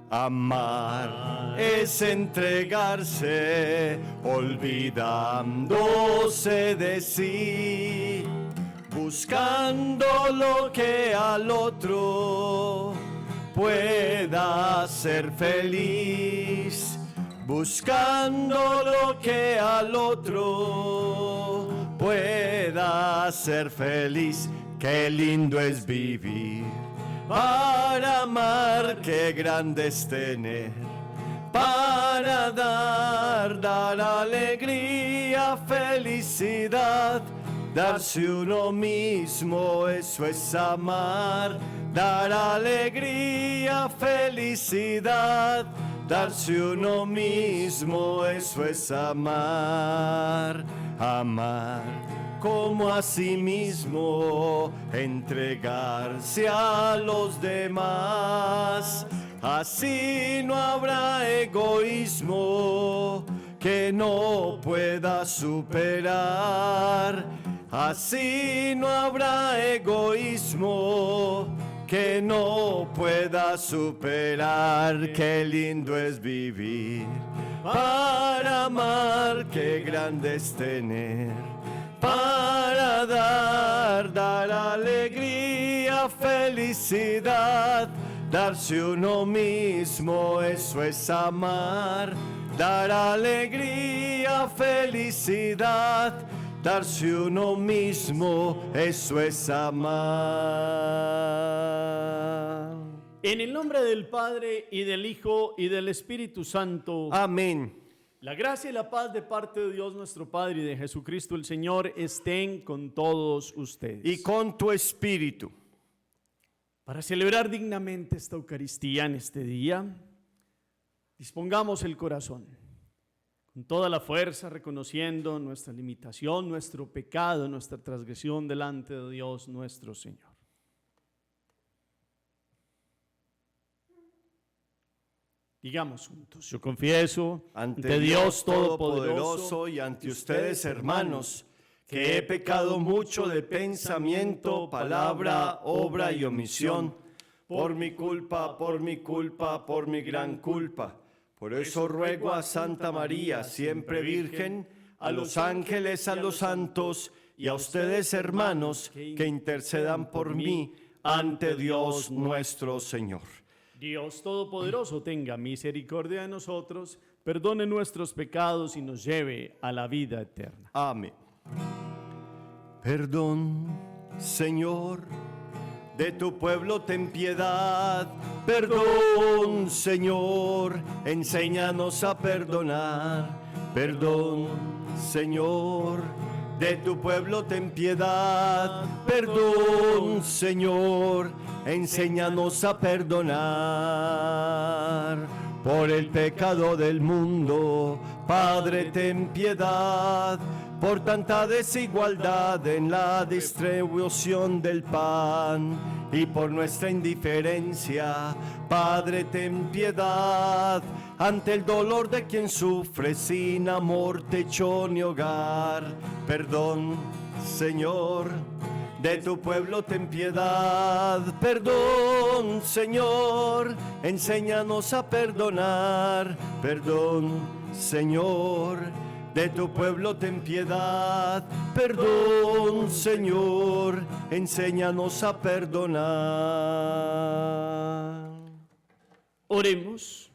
Amar es entregarse, olvidándose de sí, buscando lo que al otro pueda hacer feliz, buscando lo que al otro pueda hacer feliz. Qué lindo es vivir para amar, qué grande es tener para dar alegría, felicidad. Darse uno mismo, eso es amar. Dar alegría, felicidad. Darse uno mismo, eso es amar. Amar como a sí mismo, entregarse a los demás. Así no habrá egoísmo que no pueda superar. Así no habrá egoísmo que no pueda superar. Qué lindo es vivir para amar, qué grande es tener para dar alegría, felicidad. Darse uno mismo, eso es amar. Dar alegría, felicidad. Darse uno mismo, eso es amar. En el nombre del Padre, y del Hijo, y del Espíritu Santo. Amén. La gracia y la paz de parte de Dios nuestro Padre y de Jesucristo el Señor estén con todos ustedes. Y con tu espíritu. Para celebrar dignamente esta Eucaristía en este día, dispongamos el corazón con toda la fuerza, reconociendo nuestra limitación, nuestro pecado, nuestra transgresión delante de Dios nuestro Señor. Digamos juntos: yo confieso ante Dios Todopoderoso y ante ustedes, hermanos, que he pecado mucho de pensamiento, palabra, obra y omisión, por mi culpa, por mi gran culpa. Por eso ruego a Santa María, siempre Virgen, a los ángeles, a los santos y a ustedes, hermanos, que intercedan por mí ante Dios nuestro Señor. Dios Todopoderoso tenga misericordia de nosotros, perdone nuestros pecados y nos lleve a la vida eterna. Amén. Perdón, Señor, de tu pueblo ten piedad. Perdón, Señor, enséñanos a perdonar. Perdón, Señor, de tu pueblo ten piedad. Perdón, Señor, enséñanos a perdonar. Por el pecado del mundo, Padre, ten piedad. Por tanta desigualdad en la distribución del pan y por nuestra indiferencia, Padre, ten piedad. Ante el dolor de quien sufre sin amor, techo ni hogar. Perdón, Señor, de tu pueblo ten piedad. Perdón, Señor, enséñanos a perdonar. Perdón, Señor, de tu pueblo ten piedad. Perdón, Señor, enséñanos a perdonar. Oremos.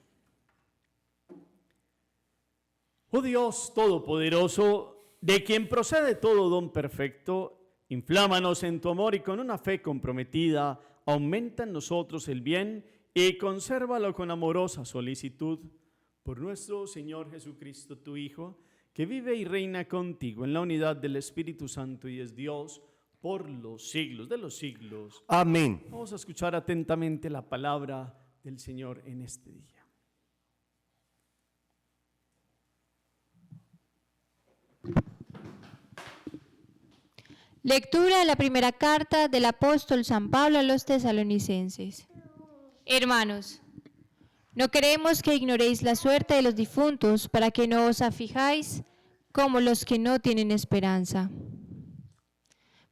Oh Dios Todopoderoso, de quien procede todo don perfecto, inflámanos en tu amor y con una fe comprometida, aumenta en nosotros el bien y consérvalo con amorosa solicitud. Por nuestro Señor Jesucristo, tu Hijo, que vive y reina contigo en la unidad del Espíritu Santo y es Dios por los siglos de los siglos. Amén. Vamos a escuchar atentamente la palabra del Señor en este día. Lectura de la primera carta del apóstol San Pablo a los tesalonicenses. Hermanos, no queremos que ignoréis la suerte de los difuntos, para que no os afijáis como los que no tienen esperanza.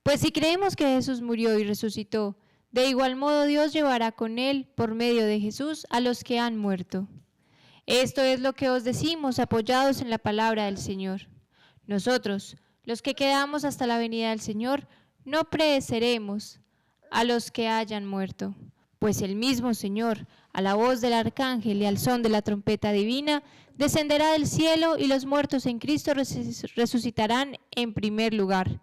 Pues si creemos que Jesús murió y resucitó, De igual modo Dios llevará con él, por medio de Jesús, a los que han muerto. Esto es lo que os decimos, apoyados en la palabra del Señor. Nosotros, los que quedamos hasta la venida del Señor, no pereceremos a los que hayan muerto, pues el mismo Señor, a la voz del arcángel y al son de la trompeta divina, descenderá del cielo y los muertos en Cristo resucitarán en primer lugar.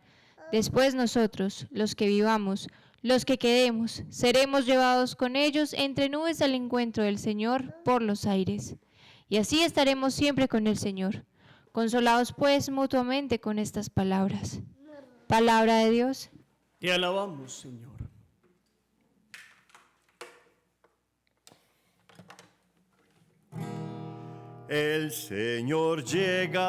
Después nosotros, los que vivamos, los que quedemos, seremos llevados con ellos entre nubes al encuentro del Señor por los aires. Y así estaremos siempre con el Señor. Consolaos pues mutuamente con estas palabras. Palabra de Dios. Te alabamos, Señor. El Señor llega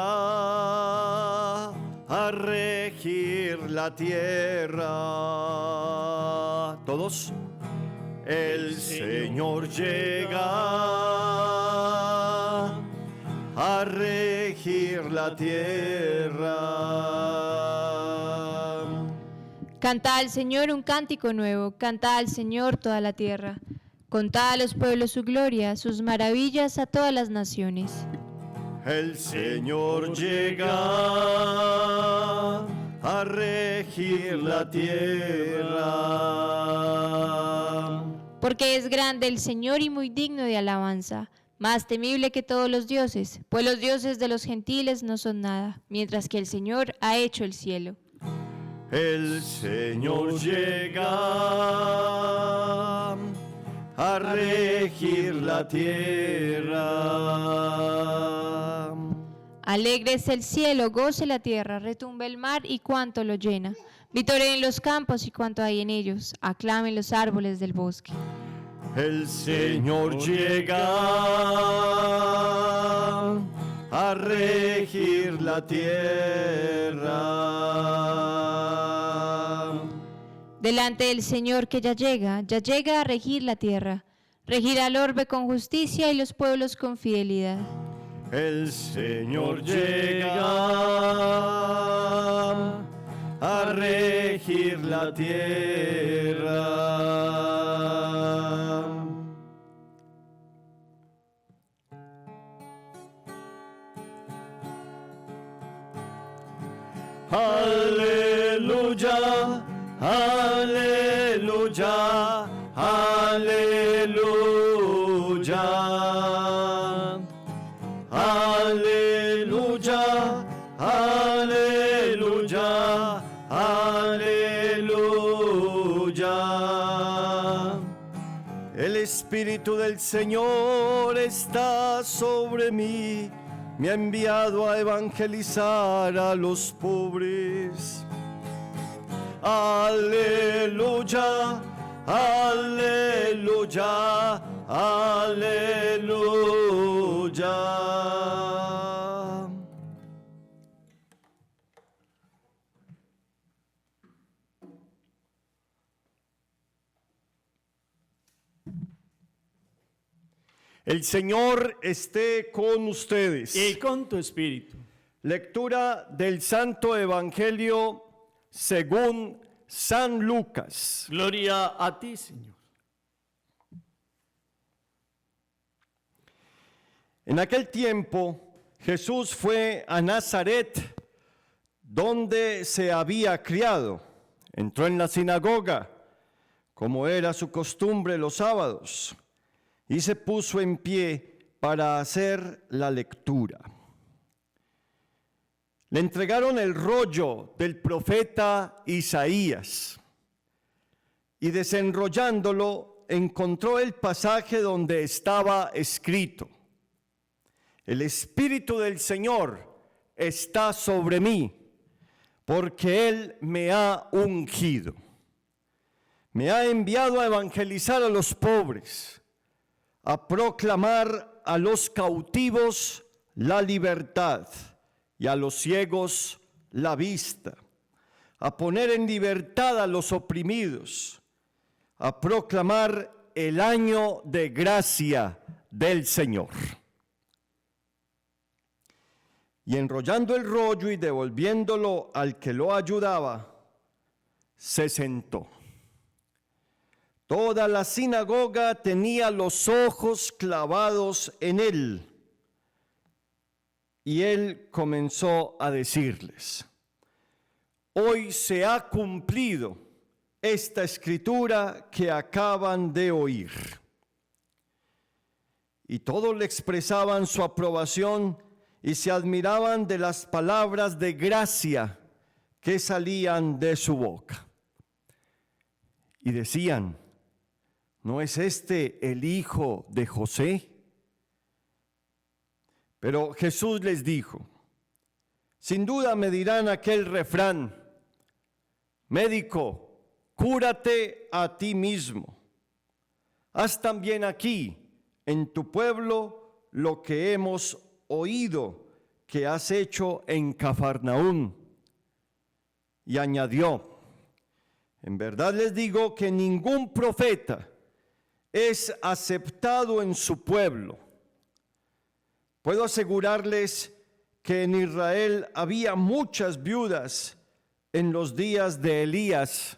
a regir la tierra. ¿Todos? El Señor llega a regir la tierra. Cantad al Señor un cántico nuevo, cantad al Señor toda la tierra. Contad a los pueblos su gloria, sus maravillas a todas las naciones. El Señor llega a regir la tierra. Porque es grande el Señor y muy digno de alabanza, más temible que todos los dioses, pues los dioses de los gentiles no son nada, mientras que el Señor ha hecho el cielo. El Señor llega a regir la tierra. Alegre es el cielo, goce la tierra, retumbe el mar y cuanto lo llena. Vitoreen los campos y cuanto hay en ellos, aclamen los árboles del bosque. El Señor llega a regir la tierra. Delante del Señor que ya llega a regir la tierra. Regirá el orbe con justicia y los pueblos con fidelidad. El Señor llega a regir la tierra. Aleluya, aleluya, aleluya. Aleluya, aleluya, aleluya. El Espíritu del Señor está sobre mí, me ha enviado a evangelizar a los pobres. Aleluya, aleluya, aleluya. El Señor esté con ustedes. Y con tu espíritu. Lectura del Santo Evangelio según San Lucas. Gloria a ti, Señor. En aquel tiempo, Jesús fue a Nazaret, donde se había criado. Entró en la sinagoga, como era su costumbre los sábados, y se puso en pie para hacer la lectura. Le entregaron el rollo del profeta Isaías, y desenrollándolo encontró el pasaje donde estaba escrito: el Espíritu del Señor está sobre mí, porque Él me ha ungido. Me ha enviado a evangelizar a los pobres, a proclamar a los cautivos la libertad y a los ciegos la vista, a poner en libertad a los oprimidos, a proclamar el año de gracia del Señor. Y enrollando el rollo y devolviéndolo al que lo ayudaba, se sentó. Toda la sinagoga tenía los ojos clavados en él. Y él comenzó a decirles: hoy se ha cumplido esta escritura que acaban de oír. Y todos le expresaban su aprobación y se admiraban de las palabras de gracia que salían de su boca. Y decían: ¿no es este el hijo de José? Pero Jesús les dijo: sin duda me dirán aquel refrán: médico, cúrate a ti mismo. Haz también aquí, en tu pueblo, lo que hemos oído que has hecho en Cafarnaúm. Y añadió: en verdad les digo que ningún profeta es aceptado en su pueblo. Puedo asegurarles que en Israel había muchas viudas en los días de Elías,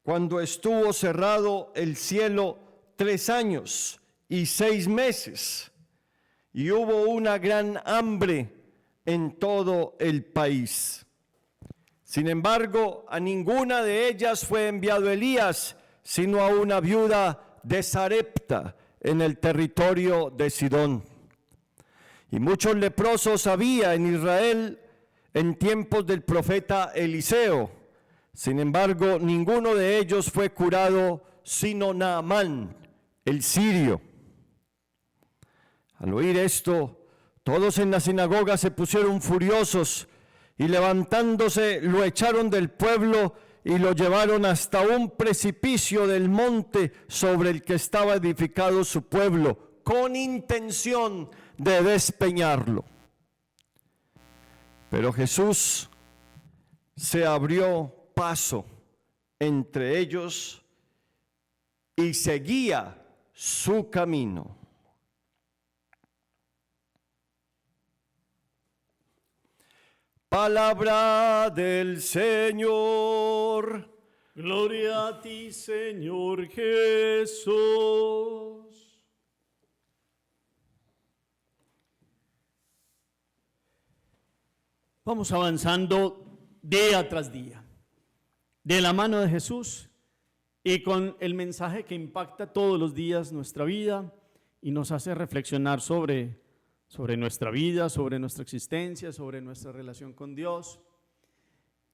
cuando estuvo cerrado el cielo 3 años y 6 meses, y hubo una gran hambre en todo el país. Sin embargo, a ninguna de ellas fue enviado Elías, sino a una viuda de Sarepta, en el territorio de Sidón. Y muchos leprosos había en Israel en tiempos del profeta Eliseo. Sin embargo, ninguno de ellos fue curado, sino Naamán, el sirio. Al oír esto, todos en la sinagoga se pusieron furiosos y levantándose lo echaron del pueblo y lo llevaron hasta un precipicio del monte sobre el que estaba edificado su pueblo, con intención de despeñarlo. Pero Jesús se abrió paso entre ellos y seguía su camino. Palabra del Señor. Gloria a ti, Señor Jesús. Vamos avanzando día tras día, de la mano de Jesús y con el mensaje que impacta todos los días nuestra vida y nos hace reflexionar sobre nuestra vida, sobre nuestra existencia, sobre nuestra relación con Dios.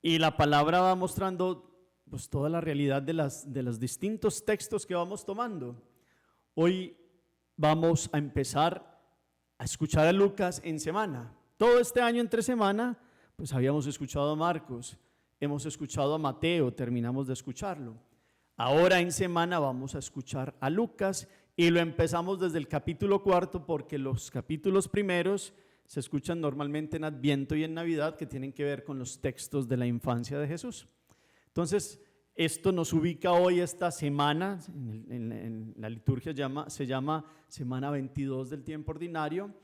Y la palabra va mostrando pues toda la realidad de los distintos textos que vamos tomando. Hoy vamos a empezar a escuchar a Lucas en semana. Todo este año entre semana, pues habíamos escuchado a Marcos, hemos escuchado a Mateo, terminamos de escucharlo. Ahora en semana vamos a escuchar a Lucas y lo empezamos desde el capítulo 4 porque los capítulos primeros se escuchan normalmente en Adviento y en Navidad, que tienen que ver con los textos de la infancia de Jesús. Entonces, esto nos ubica hoy esta semana, en la liturgia se llama Semana 22 del Tiempo Ordinario,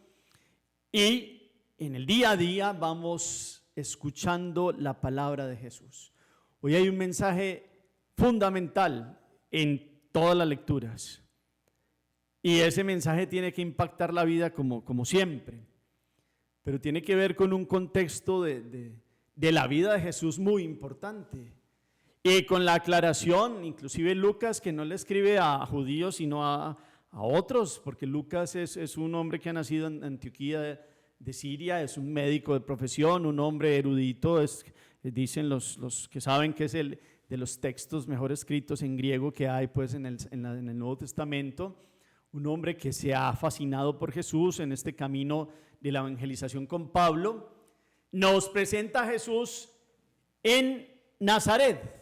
y en el día a día vamos escuchando la palabra de Jesús. Hoy hay un mensaje fundamental en todas las lecturas, y ese mensaje tiene que impactar la vida como siempre, pero tiene que ver con un contexto de la vida de Jesús muy importante. Y con la aclaración, inclusive Lucas, que no le escribe a judíos, sino a otros, porque Lucas es un hombre que ha nacido en Antioquía de Siria, es un médico de profesión, un hombre erudito, dicen los que saben que es el de los textos mejor escritos en griego que hay pues en el Nuevo Testamento, un hombre que se ha fascinado por Jesús en este camino de la evangelización con Pablo. Nos presenta a Jesús en Nazaret.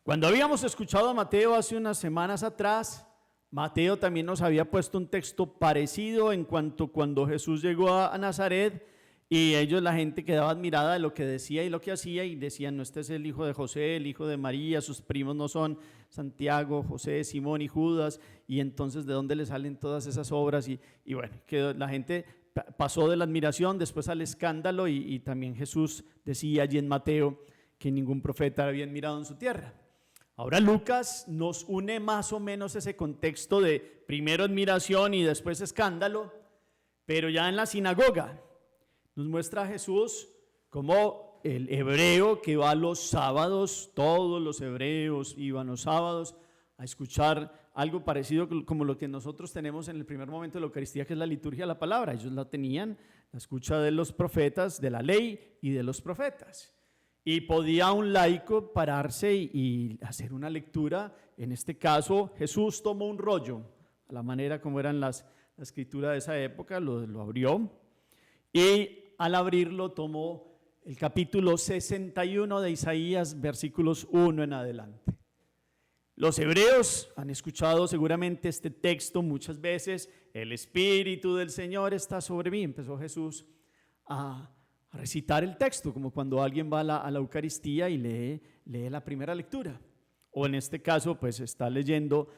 Cuando habíamos escuchado a Mateo hace unas semanas atrás, Mateo también nos había puesto un texto parecido en cuanto cuando Jesús llegó a Nazaret y la gente quedaba admirada de lo que decía y lo que hacía y decían: no, este es el hijo de José, el hijo de María, sus primos no son Santiago, José, Simón y Judas, y entonces ¿de dónde le salen todas esas obras? Y bueno, que la gente pasó de la admiración después al escándalo y también Jesús decía allí en Mateo que ningún profeta había mirado en su tierra. Ahora Lucas nos une más o menos ese contexto de primero admiración y después escándalo, pero ya en la sinagoga nos muestra a Jesús como el hebreo que va los sábados. Todos los hebreos iban los sábados a escuchar algo parecido como lo que nosotros tenemos en el primer momento de la Eucaristía, que es la liturgia de la palabra. Ellos la tenían, la escucha de los profetas, de la ley y de los profetas. Y podía un laico pararse y hacer una lectura. En este caso, Jesús tomó un rollo, a la manera como eran la escritura de esa época, lo abrió, y al abrirlo tomó el capítulo 61 de Isaías, versículos 1 en adelante. Los hebreos han escuchado seguramente este texto muchas veces. El Espíritu del Señor está sobre mí. Empezó Jesús a recitar el texto, como cuando alguien va a la Eucaristía y lee la primera lectura. O en este caso, pues está leyendo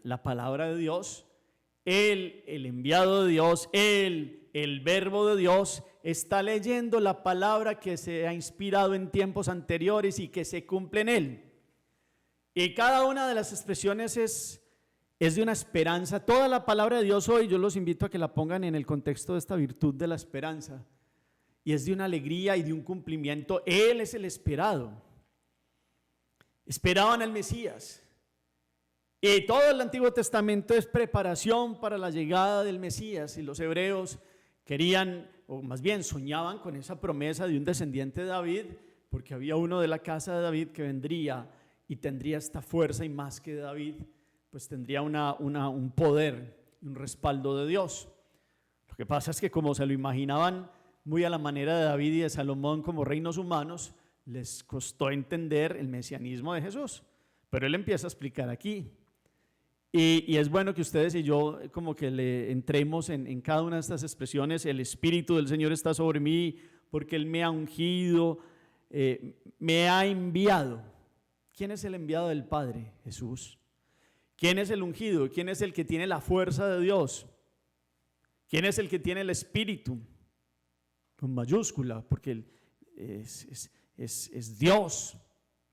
la palabra de Dios. El enviado de Dios, el verbo de Dios, está leyendo la palabra que se ha inspirado en tiempos anteriores y que se cumple en él. Y cada una de las expresiones es de una esperanza. Toda la palabra de Dios hoy, yo los invito a que la pongan en el contexto de esta virtud de la esperanza. Y es de una alegría y de un cumplimiento. Él es el esperado. Esperaban al Mesías. Y todo el Antiguo Testamento es preparación para la llegada del Mesías. Y los hebreos querían, o más bien soñaban con esa promesa de un descendiente de David, porque había uno de la casa de David que vendría y tendría esta fuerza, y más que David, pues tendría un poder, un respaldo de Dios. Lo que pasa es que como se lo imaginaban muy a la manera de David y de Salomón como reinos humanos, les costó entender el mesianismo de Jesús. Pero él empieza a explicar aquí. Y es bueno que ustedes y yo como que le entremos en cada una de estas expresiones. El Espíritu del Señor está sobre mí porque Él me ha ungido, me ha enviado. ¿Quién es el enviado del Padre? Jesús. ¿Quién es el ungido? ¿Quién es el que tiene la fuerza de Dios? ¿Quién es el que tiene el Espíritu? Con mayúscula, porque es Dios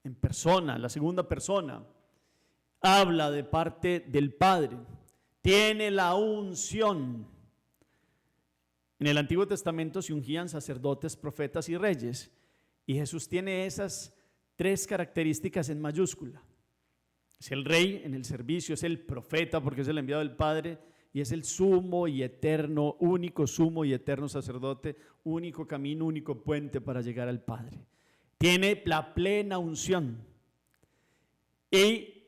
en persona, la segunda persona. Habla de parte del Padre. Tiene la unción. En el Antiguo Testamento se ungían sacerdotes, profetas y reyes. Y Jesús tiene esas tres características en mayúscula. Es el rey en el servicio, es el profeta porque es el enviado del Padre, y es el sumo y eterno, único sumo y eterno sacerdote, único camino, único puente para llegar al Padre. Tiene la plena unción. Y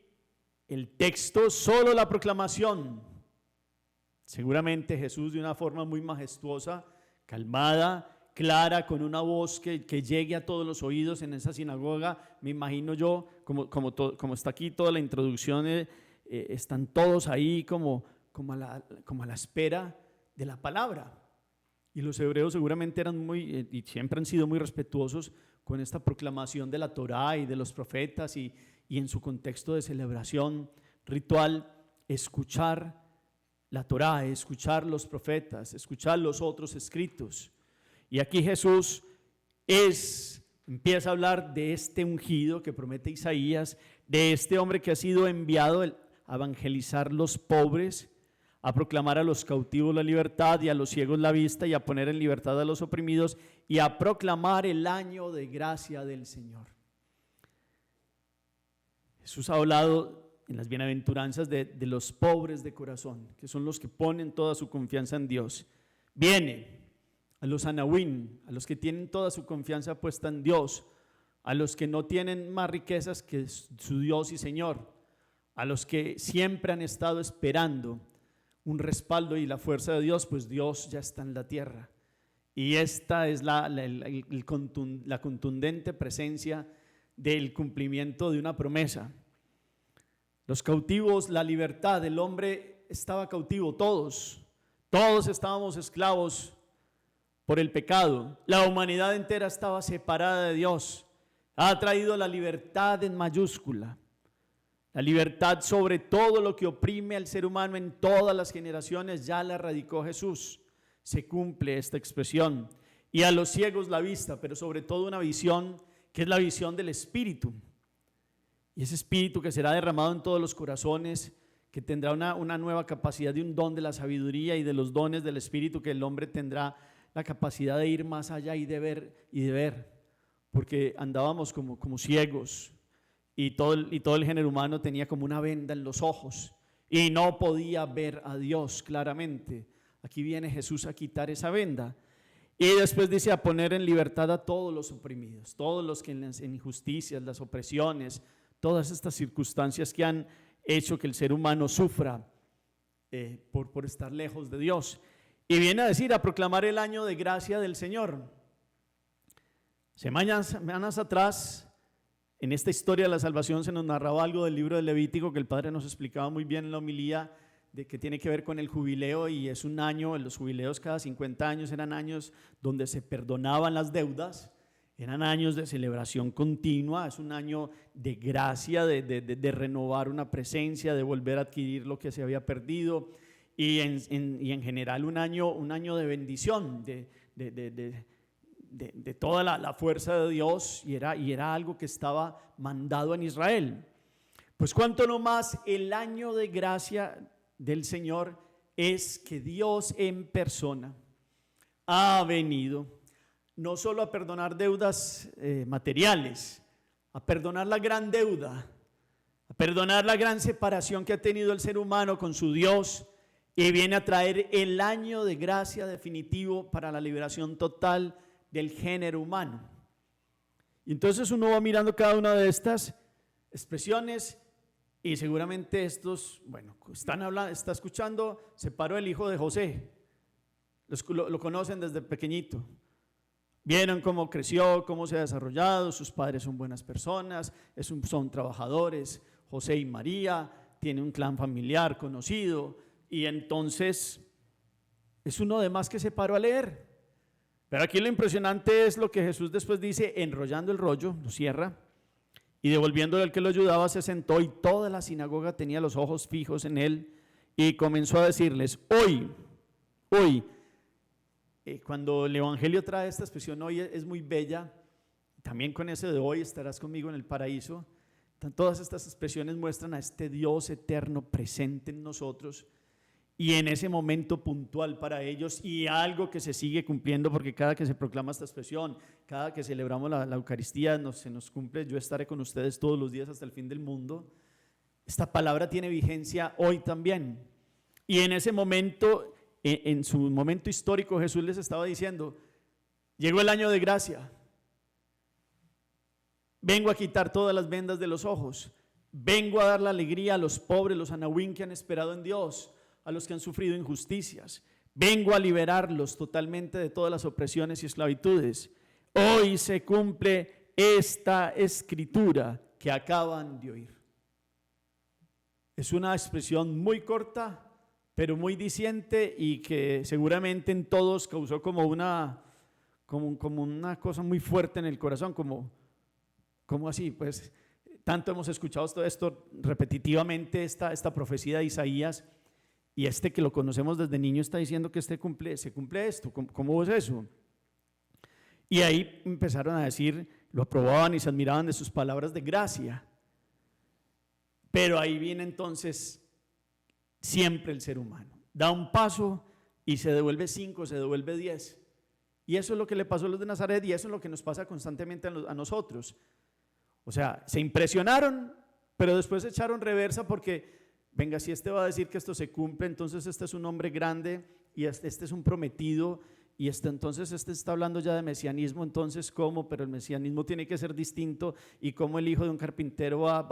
el texto, solo la proclamación. Seguramente Jesús, de una forma muy majestuosa, calmada, clara, con una voz que llegue a todos los oídos en esa sinagoga. Me imagino yo, como está aquí toda la introducción, están todos ahí como a la espera de la palabra. Y los hebreos seguramente eran y siempre han sido muy respetuosos con esta proclamación de la Torá y de los profetas, y en su contexto de celebración ritual, escuchar la Torá, escuchar los profetas, escuchar los otros escritos. Y aquí Jesús empieza a hablar de este ungido que promete Isaías, de este hombre que ha sido enviado a evangelizar los pobres, a proclamar a los cautivos la libertad y a los ciegos la vista, y a poner en libertad a los oprimidos, y a proclamar el año de gracia del Señor. Jesús ha hablado en las bienaventuranzas de los pobres de corazón, que son los que ponen toda su confianza en Dios. Viene a los anahuín, a los que tienen toda su confianza puesta en Dios, a los que no tienen más riquezas que su Dios y Señor, a los que siempre han estado esperando un respaldo y la fuerza de Dios, pues Dios ya está en la tierra. Y esta es la contundente presencia del cumplimiento de una promesa. Los cautivos, la libertad, el hombre estaba cautivo, todos estábamos esclavos por el pecado. La humanidad entera estaba separada de Dios. Ha traído la libertad en mayúscula. La libertad sobre todo lo que oprime al ser humano en todas las generaciones ya la radicó Jesús. Se cumple esta expresión. Y a los ciegos la vista, pero sobre todo una visión que es la visión del Espíritu. y ese espíritu que será derramado en todos los corazones, que tendrá una nueva capacidad de un don de la sabiduría y de los dones del espíritu, que el hombre tendrá la capacidad de ir más allá y de ver, porque andábamos como ciegos y todo el género humano tenía como una venda en los ojos y no podía ver a Dios claramente. Aquí viene Jesús a quitar esa venda. Y después dice a poner en libertad a todos los oprimidos, todos los que en las injusticias, las opresiones, todas estas circunstancias que han hecho que el ser humano sufra por estar lejos de Dios. Y viene a decir, a proclamar el año de gracia del Señor. Semanas atrás, en esta historia de la salvación se nos narraba algo del libro de Levítico que el Padre nos explicaba muy bien en la homilía, de que tiene que ver con el jubileo, y es un año, los jubileos cada 50 años eran años donde se perdonaban las deudas, eran años de celebración continua, es un año de gracia, de renovar una presencia, de volver a adquirir lo que se había perdido, y en general un año de bendición, de toda la fuerza de Dios, y era algo que estaba mandado en Israel. Pues cuánto no más el año de gracia del Señor es que Dios en persona ha venido no solo a perdonar deudas materiales, a perdonar la gran deuda, a perdonar la gran separación que ha tenido el ser humano con su Dios, y viene a traer el año de gracia definitivo para la liberación total del género humano. Y entonces uno va mirando cada una de estas expresiones. Y seguramente está escuchando, se paró el hijo de José, lo conocen desde pequeñito, vieron cómo creció, cómo se ha desarrollado, sus padres son buenas personas, son trabajadores, José y María, tiene un clan familiar conocido, y entonces es uno de más que se paró a leer. Pero aquí lo impresionante es lo que Jesús después dice, enrollando el rollo, lo cierra, y devolviéndole al que lo ayudaba, se sentó, y toda la sinagoga tenía los ojos fijos en él, y comenzó a decirles, hoy, cuando el Evangelio trae esta expresión hoy es muy bella, también con ese de hoy estarás conmigo en el paraíso. Todas estas expresiones muestran a este Dios eterno presente en nosotros, y en ese momento puntual para ellos, y algo que se sigue cumpliendo, porque cada que se proclama esta expresión, cada que celebramos la Eucaristía, se nos cumple, yo estaré con ustedes todos los días hasta el fin del mundo. Esta palabra tiene vigencia hoy también. Y en ese momento, en su momento histórico, Jesús les estaba diciendo, llegó el año de gracia, vengo a quitar todas las vendas de los ojos, vengo a dar la alegría a los pobres, los anahuín que han esperado en Dios, a los que han sufrido injusticias. Vengo a liberarlos totalmente de todas las opresiones y esclavitudes. Hoy se cumple esta escritura que acaban de oír. Es una expresión muy corta, pero muy diciente, y que seguramente en todos causó como una cosa muy fuerte en el corazón, como así, pues tanto hemos escuchado todo esto repetitivamente, esta profecía de Isaías. Y que lo conocemos desde niño está diciendo que se cumple esto. ¿Cómo es eso? Y ahí empezaron a decir, lo aprobaban y se admiraban de sus palabras de gracia. Pero ahí viene entonces siempre el ser humano. Da un paso y se devuelve 5, se devuelve 10. Y eso es lo que le pasó a los de Nazaret, y eso es lo que nos pasa constantemente a nosotros. O sea, se impresionaron, pero después echaron reversa porque... Venga, si va a decir que esto se cumple, entonces este es un hombre grande, y este es un prometido, y entonces está hablando ya de mesianismo. Entonces ¿cómo? Pero el mesianismo tiene que ser distinto, y cómo el hijo de un carpintero va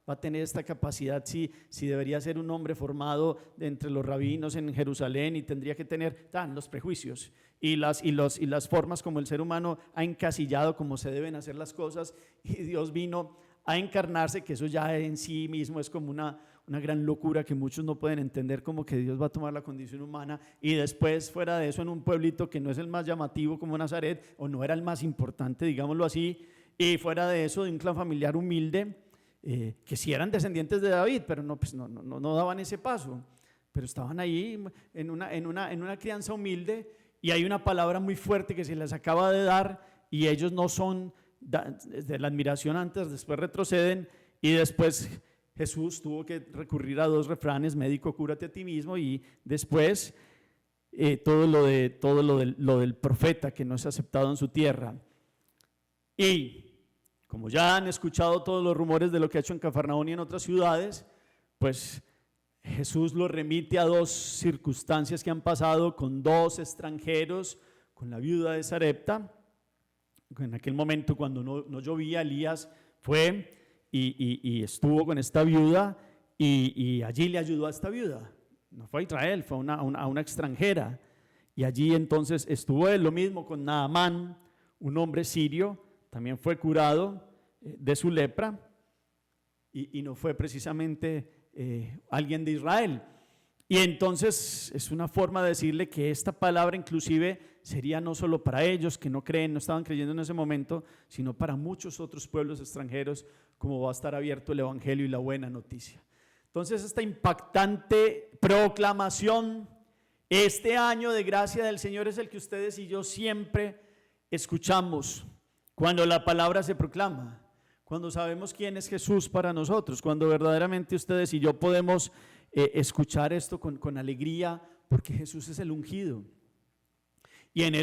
a tener esta capacidad si debería ser un hombre formado entre los rabinos en Jerusalén, y tendría que tener los prejuicios y las formas como el ser humano ha encasillado como se deben hacer las cosas, y Dios vino a encarnarse, que eso ya en sí mismo es como una gran locura que muchos no pueden entender, como que Dios va a tomar la condición humana, y después fuera de eso en un pueblito que no es el más llamativo como Nazaret, o no era el más importante, digámoslo así, y fuera de eso de un clan familiar humilde, que sí eran descendientes de David, pero no daban ese paso, pero estaban ahí en una crianza humilde, y hay una palabra muy fuerte que se les acaba de dar, y ellos no son de la admiración antes, después retroceden, y después Jesús tuvo que recurrir a 2 refranes: médico, cúrate a ti mismo, y después todo lo del profeta que no es aceptado en su tierra. Y como ya han escuchado todos los rumores de lo que ha hecho en Cafarnaúm y en otras ciudades, pues Jesús lo remite a 2 circunstancias que han pasado con 2 extranjeros, con la viuda de Sarepta. En aquel momento, cuando no llovía, Elías fue y estuvo con esta viuda, y allí le ayudó a esta viuda. No fue a Israel, fue a una extranjera. Y allí entonces estuvo él. Lo mismo con Naamán, un hombre sirio, también fue curado de su lepra, y no fue precisamente alguien de Israel. Y entonces es una forma de decirle que esta palabra inclusive sería no solo para ellos que no creen, no estaban creyendo en ese momento, sino para muchos otros pueblos extranjeros, como va a estar abierto el evangelio y la buena noticia. Entonces, esta impactante proclamación, este año de gracia del Señor, es el que ustedes y yo siempre escuchamos cuando la palabra se proclama, cuando sabemos quién es Jesús para nosotros, cuando verdaderamente ustedes y yo podemos escuchar esto con alegría, porque Jesús es el ungido. Y en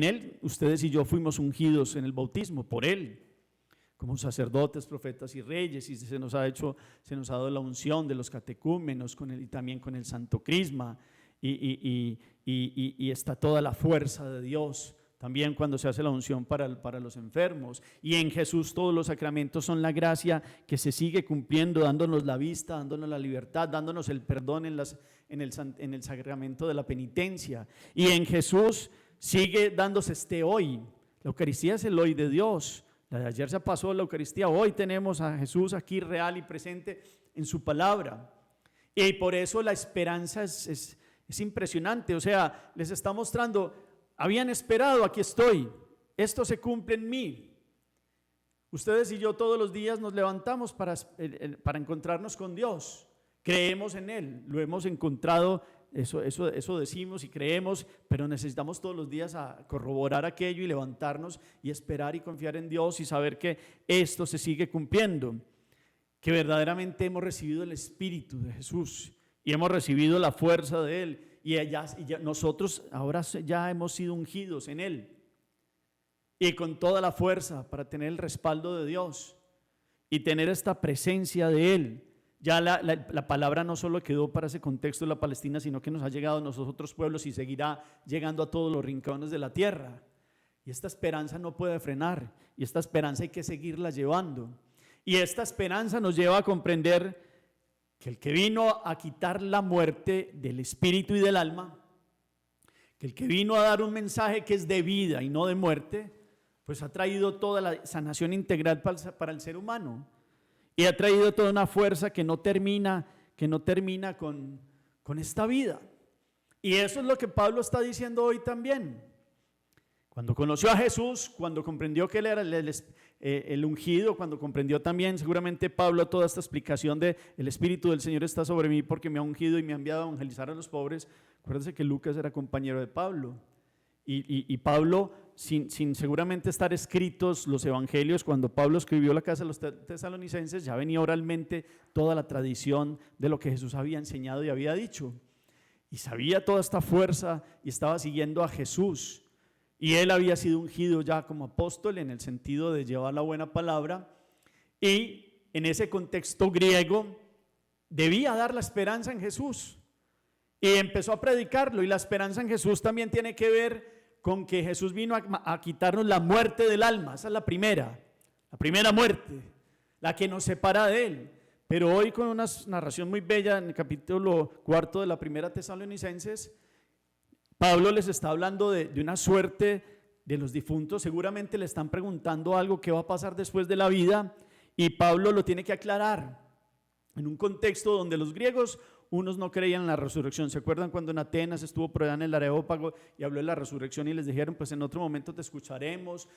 él ustedes y yo fuimos ungidos en el bautismo por Él, como sacerdotes, profetas y reyes, y se nos ha dado la unción de los catecúmenos y también con el santo crisma, y está toda la fuerza de Dios. También cuando se hace la unción para los enfermos, y en Jesús todos los sacramentos son la gracia que se sigue cumpliendo, dándonos la vista, dándonos la libertad, dándonos el perdón en el sacramento de la penitencia, y en Jesús sigue dándose hoy. La Eucaristía es el hoy de Dios. La de ayer se pasó la Eucaristía, hoy tenemos a Jesús aquí real y presente en su palabra, y por eso la esperanza es impresionante. O sea, les está mostrando: habían esperado, aquí estoy, esto se cumple en mí. Ustedes y yo todos los días nos levantamos para encontrarnos con Dios, creemos en Él, lo hemos encontrado, eso decimos y creemos, pero necesitamos todos los días a corroborar aquello y levantarnos y esperar y confiar en Dios y saber que esto se sigue cumpliendo, que verdaderamente hemos recibido el Espíritu de Jesús y hemos recibido la fuerza de Él. Y nosotros ahora ya hemos sido ungidos en Él, y con toda la fuerza para tener el respaldo de Dios y tener esta presencia de Él. Ya la palabra no solo quedó para ese contexto de la Palestina, sino que nos ha llegado a nosotros otros pueblos y seguirá llegando a todos los rincones de la tierra. Y esta esperanza no puede frenar, y esta esperanza hay que seguirla llevando. Y esta esperanza nos lleva a comprender que el que vino a quitar la muerte del espíritu y del alma, que el que vino a dar un mensaje que es de vida y no de muerte, pues ha traído toda la sanación integral para el ser humano, y ha traído toda una fuerza que no termina con esta vida. Y eso es lo que Pablo está diciendo hoy también. Cuando conoció a Jesús, cuando comprendió que Él era el ungido, cuando comprendió también seguramente Pablo toda esta explicación de el Espíritu del Señor está sobre mí porque me ha ungido y me ha enviado a evangelizar a los pobres. Acuérdense que Lucas era compañero de Pablo, y Pablo, sin seguramente estar escritos los evangelios, cuando Pablo escribió la carta a los tesalonicenses, ya venía oralmente toda la tradición de lo que Jesús había enseñado y había dicho, y sabía toda esta fuerza y estaba siguiendo a Jesús. Y él había sido ungido ya como apóstol en el sentido de llevar la buena palabra, y en ese contexto griego debía dar la esperanza en Jesús, y empezó a predicarlo. Y la esperanza en Jesús también tiene que ver con que Jesús vino a quitarnos la muerte del alma. Esa es la primera muerte, la que nos separa de Él. Pero hoy, con una narración muy bella en el capítulo 4 de la primera Tesalonicenses, Pablo les está hablando de una suerte de los difuntos. Seguramente le están preguntando algo que va a pasar después de la vida, y Pablo lo tiene que aclarar en un contexto donde los griegos, unos no creían en la resurrección. ¿Se acuerdan cuando en Atenas estuvo por allá en el Areópago y habló de la resurrección y les dijeron, pues en otro momento te escucharemos?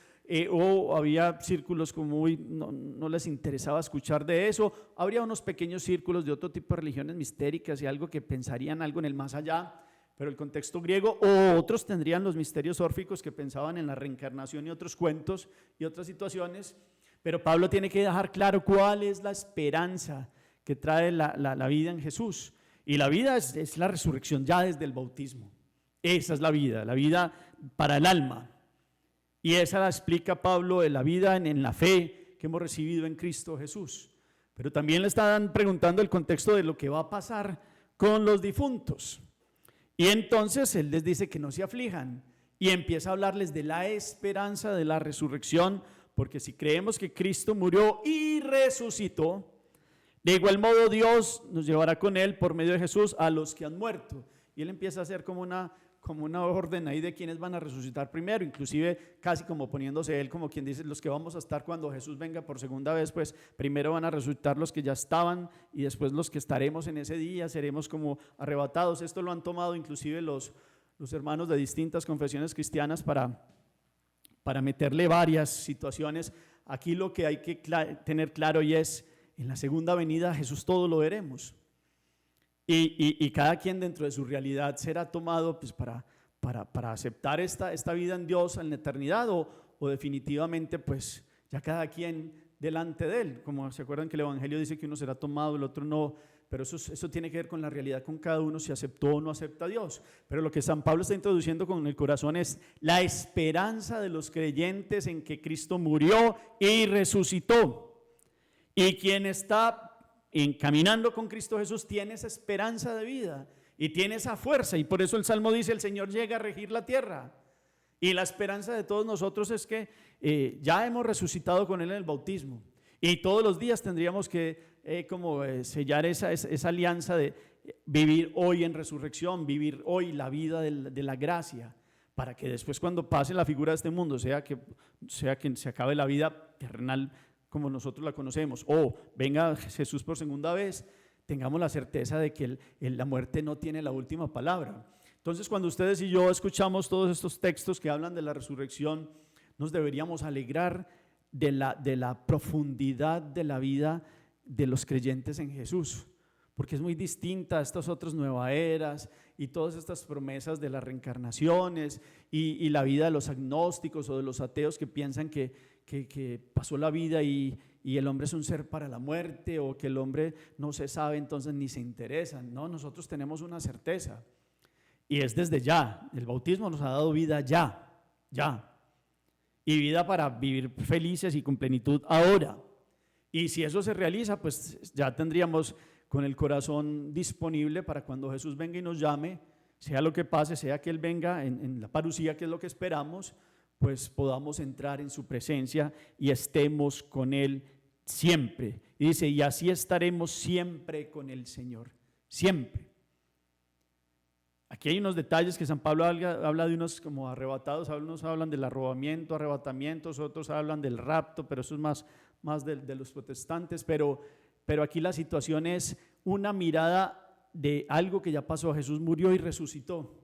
O había círculos como no les interesaba escuchar de eso. Habría unos pequeños círculos de otro tipo de religiones mistéricas y algo que pensarían algo en el más allá, pero el contexto griego, o otros tendrían los misterios órficos que pensaban en la reencarnación y otros cuentos y otras situaciones. Pero Pablo tiene que dejar claro cuál es la esperanza que trae la vida en Jesús. Y la vida es la resurrección ya desde el bautismo. Esa es la vida para el alma. Y esa la explica Pablo de la vida en la fe que hemos recibido en Cristo Jesús. Pero también le están preguntando el contexto de lo que va a pasar con los difuntos. Y entonces él les dice que no se aflijan y empieza a hablarles de la esperanza de la resurrección, porque si creemos que Cristo murió y resucitó, de igual modo Dios nos llevará con él por medio de Jesús a los que han muerto. Y él empieza a hacer como una orden ahí de quienes van a resucitar primero, inclusive casi como poniéndose él como quien dice, los que vamos a estar cuando Jesús venga por segunda vez, pues primero van a resucitar los que ya estaban y después los que estaremos en ese día, seremos como arrebatados. Esto lo han tomado inclusive los hermanos de distintas confesiones cristianas para meterle varias situaciones. Aquí lo que hay que tener claro y es, en la segunda venida Jesús todo lo veremos. Y cada quien dentro de su realidad será tomado pues, para aceptar esta vida en Dios en la eternidad o definitivamente pues ya cada quien delante de Él. Como se acuerdan que el Evangelio dice que uno será tomado, el otro no, pero eso tiene que ver con la realidad con cada uno, si aceptó o no acepta a Dios. Pero lo que San Pablo está introduciendo con el corazón es la esperanza de los creyentes en que Cristo murió y resucitó. Y quien está caminando con Cristo Jesús tiene esa esperanza de vida y tiene esa fuerza, y por eso el Salmo dice: el Señor llega a regir la tierra. Y la esperanza de todos nosotros es que ya hemos resucitado con Él en el bautismo, y todos los días tendríamos que sellar esa alianza de vivir hoy en resurrección, vivir hoy la vida de la gracia, para que después, cuando pase la figura de este mundo, sea que se acabe la vida terrenal como nosotros la conocemos, o venga Jesús por segunda vez, tengamos la certeza de que la muerte no tiene la última palabra. Entonces, cuando ustedes y yo escuchamos todos estos textos que hablan de la resurrección, nos deberíamos alegrar de la profundidad de la vida de los creyentes en Jesús, porque es muy distinta a estas otras nuevas eras y todas estas promesas de las reencarnaciones y la vida de los agnósticos o de los ateos que piensan que pasó la vida y el hombre es un ser para la muerte, o que el hombre no se sabe, entonces ni se interesa. No, nosotros tenemos una certeza, y es desde ya. El bautismo nos ha dado vida ya, y vida para vivir felices y con plenitud ahora. Y si eso se realiza, pues ya tendríamos con el corazón disponible para cuando Jesús venga y nos llame, sea lo que pase, sea que Él venga en la parusía, que es lo que esperamos, pues podamos entrar en su presencia y estemos con Él siempre. Y dice: y así estaremos siempre con el Señor, siempre. Aquí hay unos detalles que San Pablo habla de unos como arrebatados. Unos hablan del arrebatamientos, otros hablan del rapto, pero eso es más de los protestantes. Pero aquí la situación es una mirada de algo que ya pasó. Jesús murió y resucitó,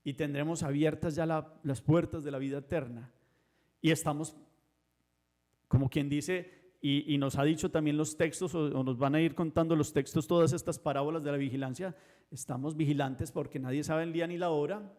y tendremos abiertas ya las puertas de la vida eterna. Y estamos, como quien dice, y nos ha dicho también los textos, o nos van a ir contando los textos, todas estas parábolas de la vigilancia. Estamos vigilantes porque nadie sabe el día ni la hora,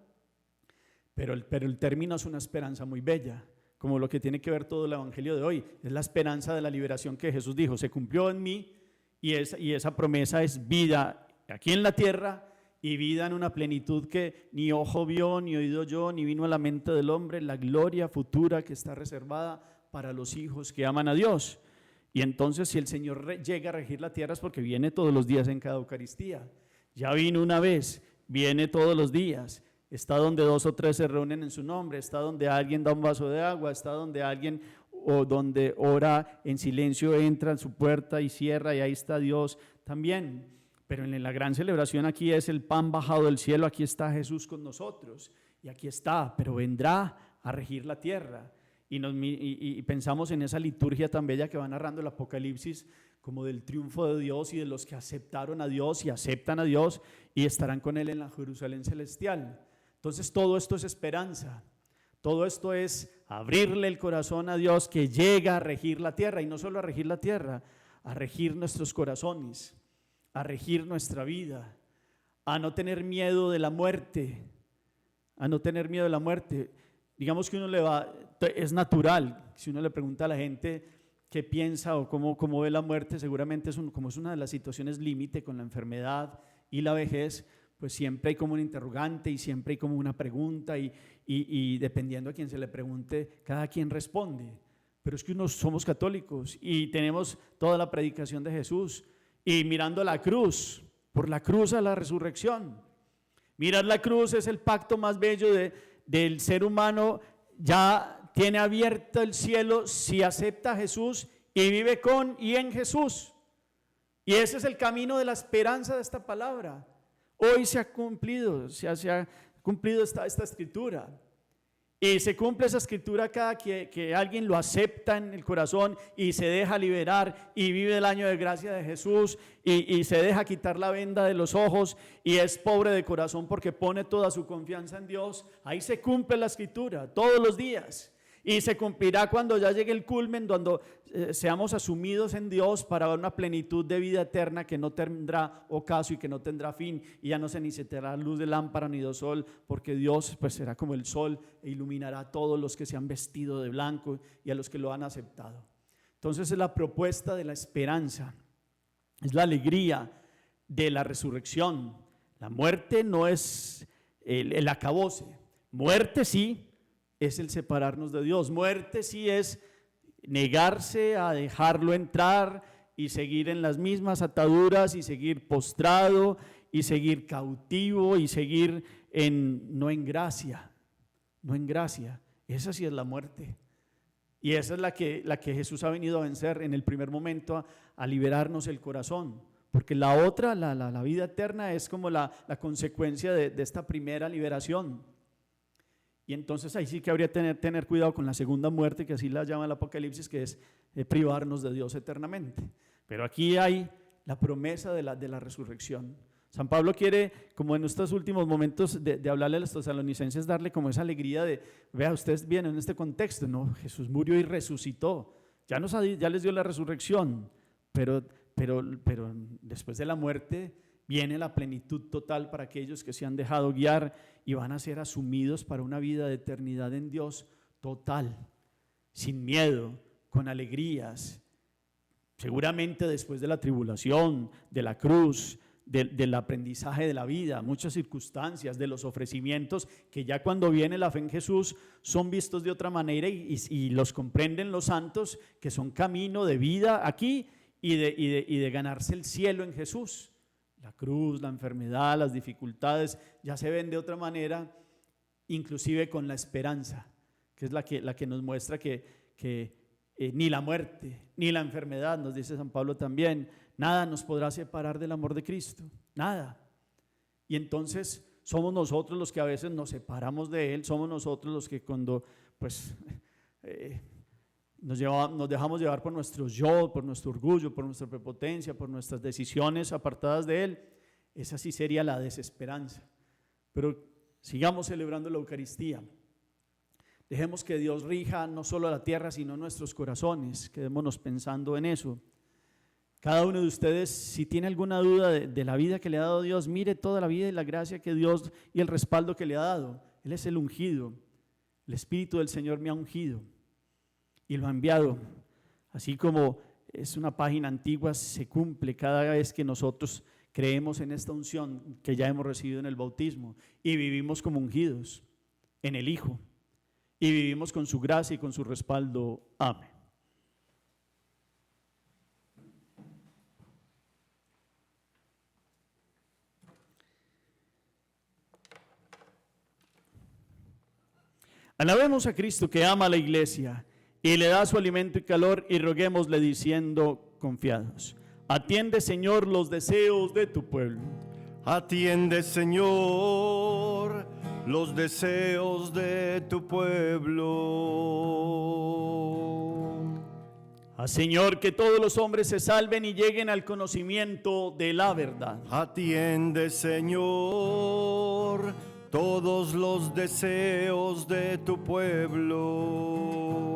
pero el término es una esperanza muy bella, como lo que tiene que ver todo el Evangelio de hoy. Es la esperanza de la liberación que Jesús dijo: se cumplió en mí, y esa promesa es vida aquí en la tierra, y vida en una plenitud que ni ojo vio, ni oído oyó, ni vino a la mente del hombre, la gloria futura que está reservada para los hijos que aman a Dios. Y entonces, si el Señor llega a regir la tierra, es porque viene todos los días en cada Eucaristía. Ya vino una vez, viene todos los días. Está donde 2 o 3 se reúnen en su nombre, está donde alguien da un vaso de agua, está donde alguien o donde ora en silencio, entra en su puerta y cierra, y ahí está Dios también. Pero en la gran celebración aquí es el pan bajado del cielo, aquí está Jesús con nosotros, y aquí está, pero vendrá a regir la tierra. Y pensamos en esa liturgia tan bella que va narrando el Apocalipsis, como del triunfo de Dios y de los que aceptaron a Dios y aceptan a Dios y estarán con Él en la Jerusalén celestial. Entonces todo esto es esperanza, todo esto es abrirle el corazón a Dios, que llega a regir la tierra, y no solo a regir la tierra, a regir nuestros corazones, a regir nuestra vida, a no tener miedo de la muerte, Digamos que es natural, si uno le pregunta a la gente qué piensa o cómo ve la muerte. Seguramente como es una de las situaciones límite con la enfermedad y la vejez, pues siempre hay como un interrogante y siempre hay como una pregunta y dependiendo a quien se le pregunte, cada quien responde. Pero es que somos católicos y tenemos toda la predicación de Jesús y mirando la cruz, por la cruz a la resurrección. Mirar la cruz es el pacto más bello del ser humano. Ya tiene abierto el cielo si acepta a Jesús y vive con y en Jesús. Y ese es el camino de la esperanza de esta palabra. Hoy se ha cumplido, se ha cumplido esta escritura. Y se cumple esa escritura cada que alguien lo acepta en el corazón y se deja liberar y vive el año de gracia de Jesús y se deja quitar la venda de los ojos y es pobre de corazón porque pone toda su confianza en Dios. Ahí se cumple la escritura todos los días. Y se cumplirá cuando ya llegue el culmen, cuando seamos asumidos en Dios para una plenitud de vida eterna que no tendrá ocaso y que no tendrá fin, y ya no se necesitará luz de lámpara ni de sol, porque Dios pues será como el sol e iluminará a todos los que se han vestido de blanco y a los que lo han aceptado. Entonces es la propuesta de la esperanza, es la alegría de la resurrección. La muerte no es el acabose, muerte sí es el separarnos de Dios. Muerte sí es negarse a dejarlo entrar y seguir en las mismas ataduras y seguir postrado y seguir cautivo y seguir no en gracia. Esa sí es la muerte. Y esa es la que Jesús ha venido a vencer en el primer momento, a liberarnos el corazón. Porque la otra, la vida eterna, es como la consecuencia de esta primera liberación. Y entonces ahí sí que habría que tener cuidado con la segunda muerte, que así la llama el Apocalipsis, que es privarnos de Dios eternamente. Pero aquí hay la promesa de la resurrección. San Pablo quiere, como en estos últimos momentos de hablarle a los tesalonicenses, darle como esa alegría de, vea, ustedes vienen en este contexto, no, Jesús murió y resucitó, ya les dio la resurrección, pero después de la muerte viene la plenitud total para aquellos que se han dejado guiar y van a ser asumidos para una vida de eternidad en Dios total, sin miedo, con alegrías. Seguramente después de la tribulación, de la cruz, del aprendizaje de la vida, muchas circunstancias, de los ofrecimientos, que ya cuando viene la fe en Jesús son vistos de otra manera y los comprenden los santos, que son camino de vida aquí y de ganarse el cielo en Jesús. La cruz, la enfermedad, las dificultades ya se ven de otra manera, inclusive con la esperanza, que es la que nos muestra que ni la muerte, ni la enfermedad, nos dice San Pablo también, nada nos podrá separar del amor de Cristo, nada. Y entonces somos nosotros los que a veces nos separamos de Él, somos nosotros los que cuando pues nos dejamos llevar por nuestro yo, por nuestro orgullo, por nuestra prepotencia, por nuestras decisiones apartadas de Él. Esa sí sería la desesperanza. Pero sigamos celebrando la Eucaristía. Dejemos que Dios rija no solo la tierra, sino nuestros corazones. Quedémonos pensando en eso. Cada uno de ustedes, si tiene alguna duda de la vida que le ha dado Dios, mire toda la vida y la gracia que Dios y el respaldo que le ha dado. Él es el ungido. El Espíritu del Señor me ha ungido y lo ha enviado. Así como es una página antigua, se cumple cada vez que nosotros creemos en esta unción que ya hemos recibido en el bautismo y vivimos como ungidos en el Hijo y vivimos con su gracia y con su respaldo. Amén. Alabemos a Cristo que ama a la iglesia y le da su alimento y calor, y roguémosle diciendo confiados: atiende, Señor, los deseos de tu pueblo. Atiende, Señor, los deseos de tu pueblo. Haz, Señor, que todos los hombres se salven y lleguen al conocimiento de la verdad. Atiende, Señor, todos los deseos de tu pueblo.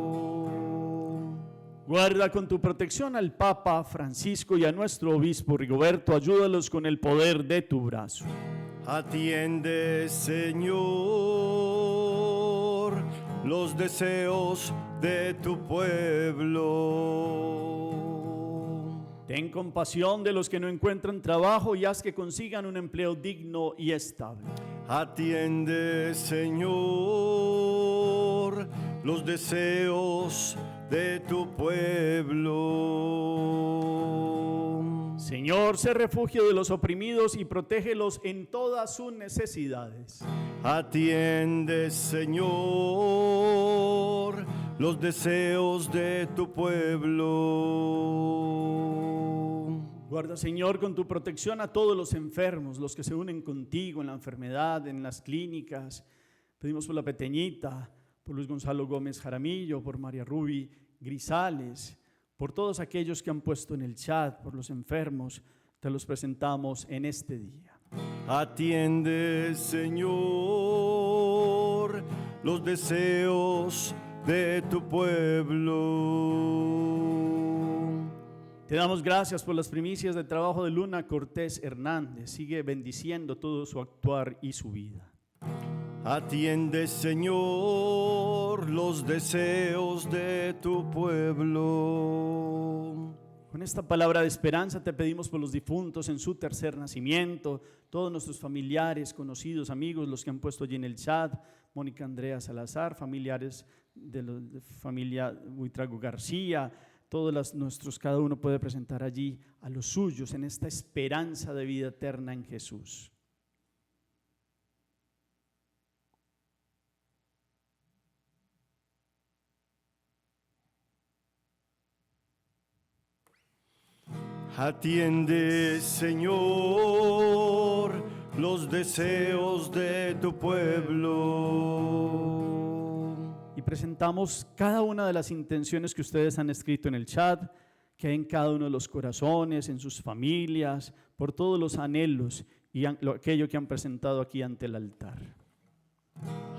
Guarda con tu protección al Papa Francisco y a nuestro obispo Rigoberto. Ayúdalos con el poder de tu brazo. Atiende, Señor, los deseos de tu pueblo. Ten compasión de los que no encuentran trabajo y haz que consigan un empleo digno y estable. Atiende, Señor, los deseos de tu pueblo. Señor, sé refugio de los oprimidos y protégelos en todas sus necesidades. Atiende, Señor, los deseos de tu pueblo. Guarda, Señor, con tu protección a todos los enfermos, los que se unen contigo en la enfermedad, en las clínicas. Pedimos por la Peteñita, por Luis Gonzalo Gómez Jaramillo, por María Ruby Grisales, por todos aquellos que han puesto en el chat, por los enfermos, te los presentamos en este día. Atiende, Señor, los deseos de tu pueblo. Te damos gracias por las primicias de trabajo de Luna Cortés Hernández. Sigue bendiciendo todo su actuar y su vida. Atiende, Señor, los deseos de tu pueblo. Con esta palabra de esperanza te pedimos por los difuntos en su tercer nacimiento, todos nuestros familiares, conocidos, amigos, los que han puesto allí en el chat, Mónica Andrea Salazar, familiares de la familia Buitrago García, todos nuestros, cada uno puede presentar allí a los suyos en esta esperanza de vida eterna en Jesús. Atiende, Señor, los deseos de tu pueblo. Y presentamos cada una de las intenciones que ustedes han escrito en el chat, que hay en cada uno de los corazones, en sus familias, por todos los anhelos y aquello que han presentado aquí ante el altar.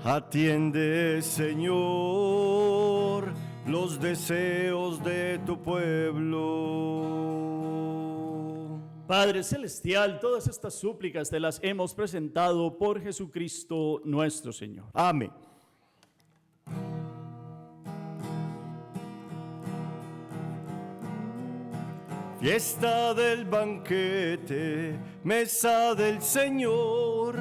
Atiende, Señor, los deseos de tu pueblo. Padre Celestial, todas estas súplicas te las hemos presentado por Jesucristo nuestro Señor. Amén. Fiesta del banquete, mesa del Señor,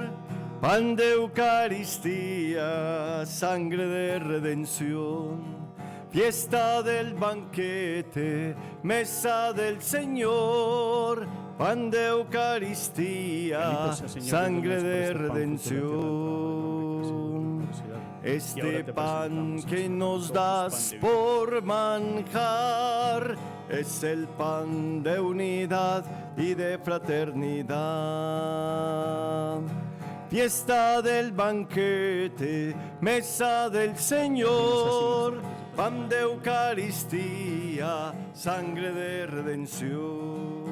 pan de Eucaristía, sangre de redención. Fiesta del banquete, mesa del Señor, pan de Eucaristía, sangre de redención. Este pan que nos das por manjar es el pan de unidad y de fraternidad. Fiesta del banquete, mesa del Señor, pan de Eucaristía, sangre de redención.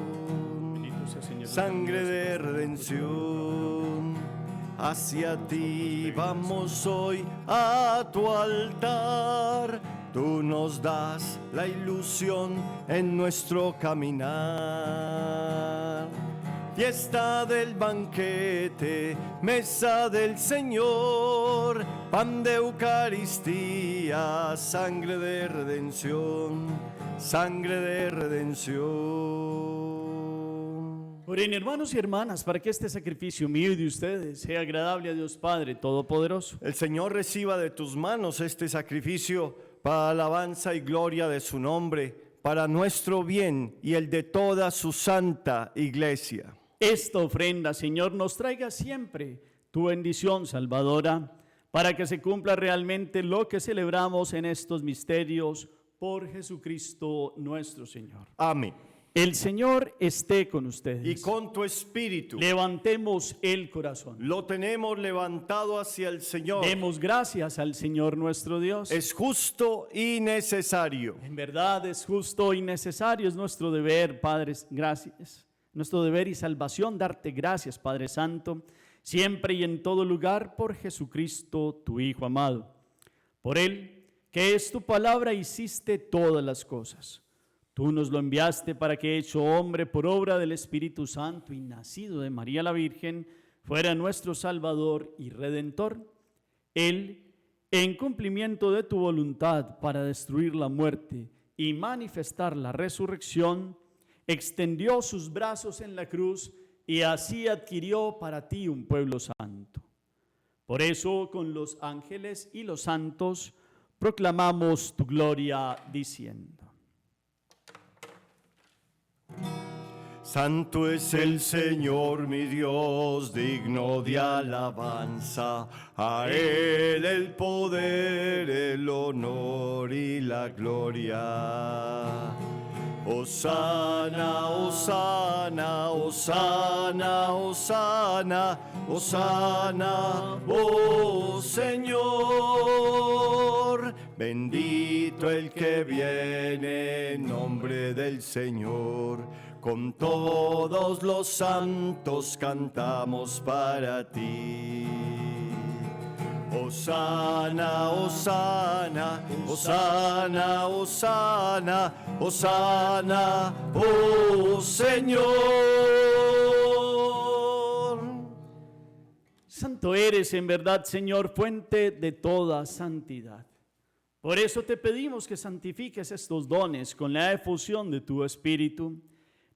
Sangre de redención. Hacia ti vamos hoy a tu altar. Tú nos das la ilusión en nuestro caminar. Fiesta del banquete, mesa del Señor, pan de Eucaristía, sangre de redención, sangre de redención. Oren, hermanos y hermanas, para que este sacrificio mío y de ustedes sea agradable a Dios Padre Todopoderoso. El Señor reciba de tus manos este sacrificio para alabanza y gloria de su nombre, para nuestro bien y el de toda su santa iglesia. Esta ofrenda, Señor, nos traiga siempre tu bendición salvadora, para que se cumpla realmente lo que celebramos en estos misterios por Jesucristo nuestro Señor. Amén. El Señor esté con ustedes. Y con tu espíritu. Levantemos el corazón. Lo tenemos levantado hacia el Señor. Demos gracias al Señor nuestro Dios. Es justo y necesario. En verdad es justo y necesario, es nuestro deber, Padre, gracias. Nuestro deber y salvación, darte gracias, Padre Santo, siempre y en todo lugar, por Jesucristo, tu Hijo amado. Por Él, que es tu palabra, hiciste todas las cosas. Tú nos lo enviaste para que, hecho hombre por obra del Espíritu Santo y nacido de María la Virgen, fuera nuestro Salvador y Redentor. Él, en cumplimiento de tu voluntad para destruir la muerte y manifestar la resurrección, extendió sus brazos en la cruz y así adquirió para ti un pueblo santo. Por eso, con los ángeles y los santos, proclamamos tu gloria diciendo: Santo es el Señor mi Dios, digno de alabanza. A Él el poder, el honor y la gloria. Hosana, hosana, hosana, hosana, hosana, oh Señor. Bendito el que viene en nombre del Señor. Con todos los santos cantamos para ti. Hosana, hosana, hosana, hosana, hosana, oh Señor. Santo eres en verdad, Señor, fuente de toda santidad. Por eso te pedimos que santifiques estos dones con la efusión de tu Espíritu,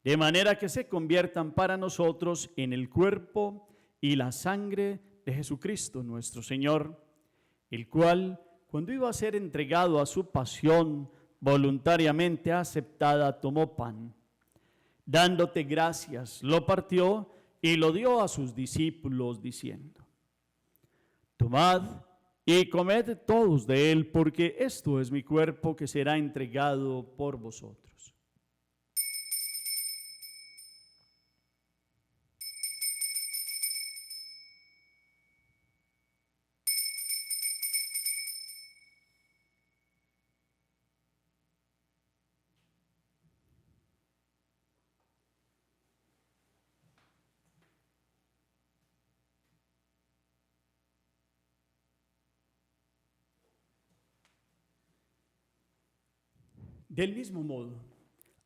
de manera que se conviertan para nosotros en el cuerpo y la sangre de Jesucristo nuestro Señor, el cual, cuando iba a ser entregado a su pasión voluntariamente aceptada, tomó pan. Dándote gracias, lo partió y lo dio a sus discípulos, diciendo: Tomad y comed todos de él, porque esto es mi cuerpo que será entregado por vosotros. Del mismo modo,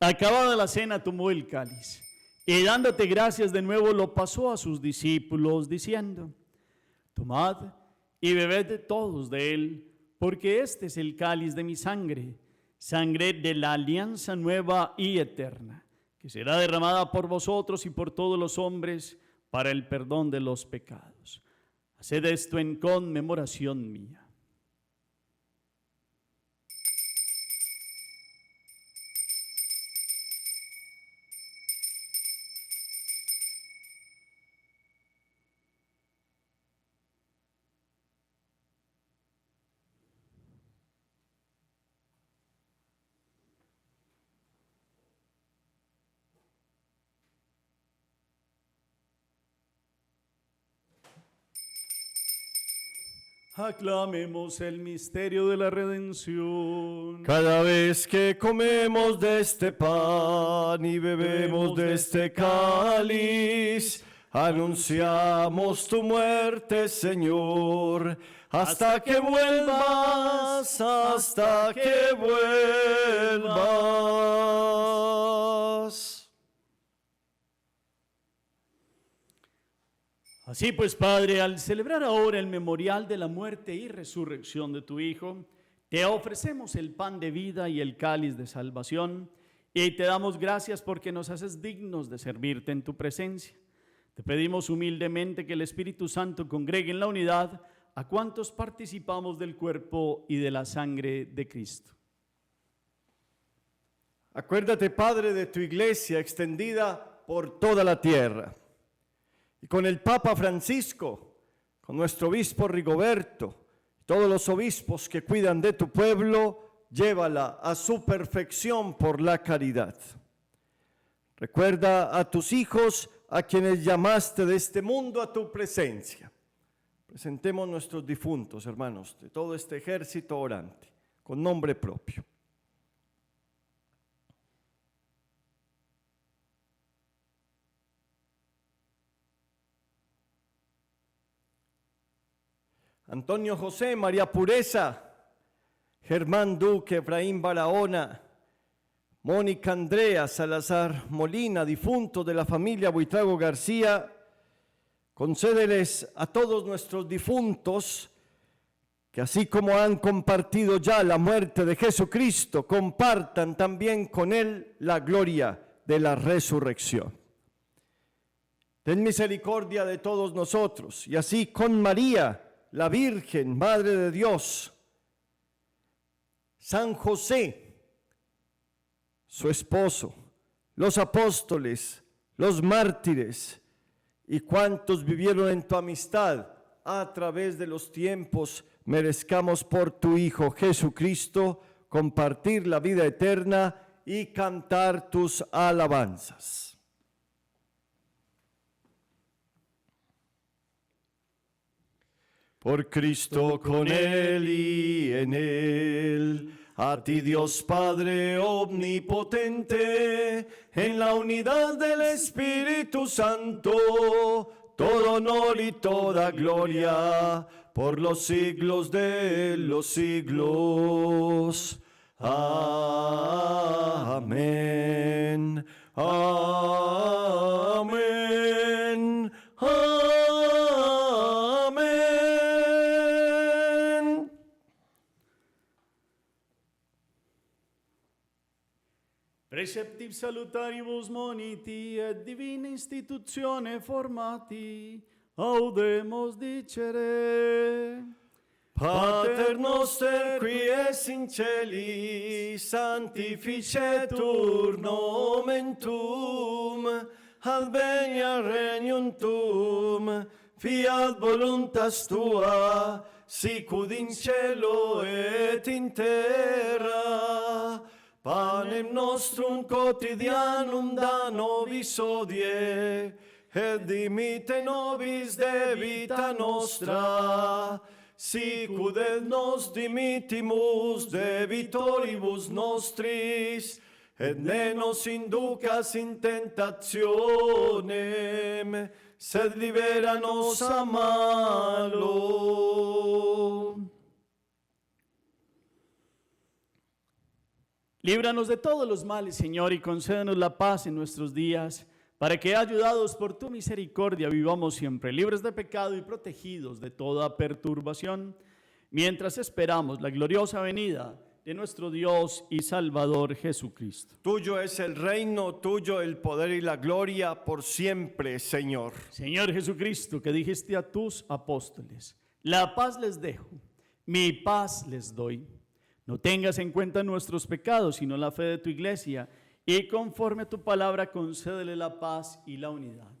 acabada la cena, tomó el cáliz y dándote gracias de nuevo lo pasó a sus discípulos diciendo: Tomad y bebed todos de él, porque este es el cáliz de mi sangre, sangre de la alianza nueva y eterna, que será derramada por vosotros y por todos los hombres para el perdón de los pecados. Haced esto en conmemoración mía. Aclamemos el misterio de la redención. Cada vez que comemos de este pan y bebemos de este cáliz, anunciamos tu muerte, Señor, hasta que vuelvas, hasta que vuelvas. Así pues, Padre, al celebrar ahora el memorial de la muerte y resurrección de tu Hijo, te ofrecemos el pan de vida y el cáliz de salvación, y te damos gracias porque nos haces dignos de servirte en tu presencia. Te pedimos humildemente que el Espíritu Santo congregue en la unidad a cuantos participamos del cuerpo y de la sangre de Cristo. Acuérdate, Padre, de tu iglesia extendida por toda la tierra. Y con el Papa Francisco, con nuestro obispo Rigoberto, todos los obispos que cuidan de tu pueblo, llévala a su perfección por la caridad. Recuerda a tus hijos, a quienes llamaste de este mundo a tu presencia. Presentemos nuestros difuntos, hermanos, de todo este ejército orante, con nombre propio. Antonio José, María Pureza, Germán Duque, Efraín Barahona, Mónica Andrea Salazar Molina, difuntos de la familia Buitrago García, concédeles a todos nuestros difuntos que así como han compartido ya la muerte de Jesucristo, compartan también con Él la gloria de la resurrección. Ten misericordia de todos nosotros, y así con María, la Virgen, Madre de Dios, San José, su esposo, los apóstoles, los mártires y cuantos vivieron en tu amistad a través de los tiempos, merezcamos por tu Hijo Jesucristo compartir la vida eterna y cantar tus alabanzas. Por Cristo, con Él y en Él, a ti Dios Padre omnipotente, en la unidad del Espíritu Santo, todo honor y toda gloria, por los siglos de los siglos. Amén. Amén. Amén. Preceptiv salutaribus moniti et divina institutione formati, audemus dicere. Pater noster, qui es in celi, sanctificetur nomen tuum, adveniat regnum tuum, fiat voluntas tua, sicut in cielo et in terra. Panem nostrum quotidianum da nobis hodie, et dimitte nobis debita nostra, sicut et nos dimittimus debitoribus nostris, et ne nos inducas in tentationem, sed libera nos a malo. Líbranos de todos los males, Señor, y concédenos la paz en nuestros días, para que, ayudados por tu misericordia, vivamos siempre libres de pecado y protegidos de toda perturbación, mientras esperamos la gloriosa venida de nuestro Dios y Salvador Jesucristo. Tuyo es el reino, tuyo el poder y la gloria por siempre, Señor. Señor Jesucristo, que dijiste a tus apóstoles: la paz les dejo, mi paz les doy. No tengas en cuenta nuestros pecados, sino la fe de tu iglesia, y conforme a tu palabra concédele la paz y la unidad.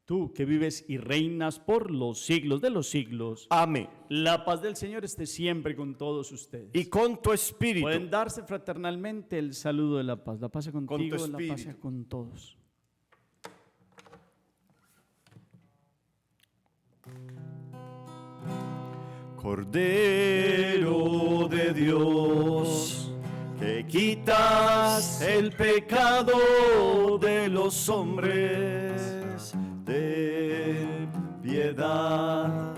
Tú que vives y reinas por los siglos de los siglos. Amén. La paz del Señor esté siempre con todos ustedes. Y con tu espíritu. Pueden darse fraternalmente el saludo de la paz. La paz sea contigo, con la paz sea con todos. Cordero de Dios, que quitas el pecado de los hombres, ten piedad,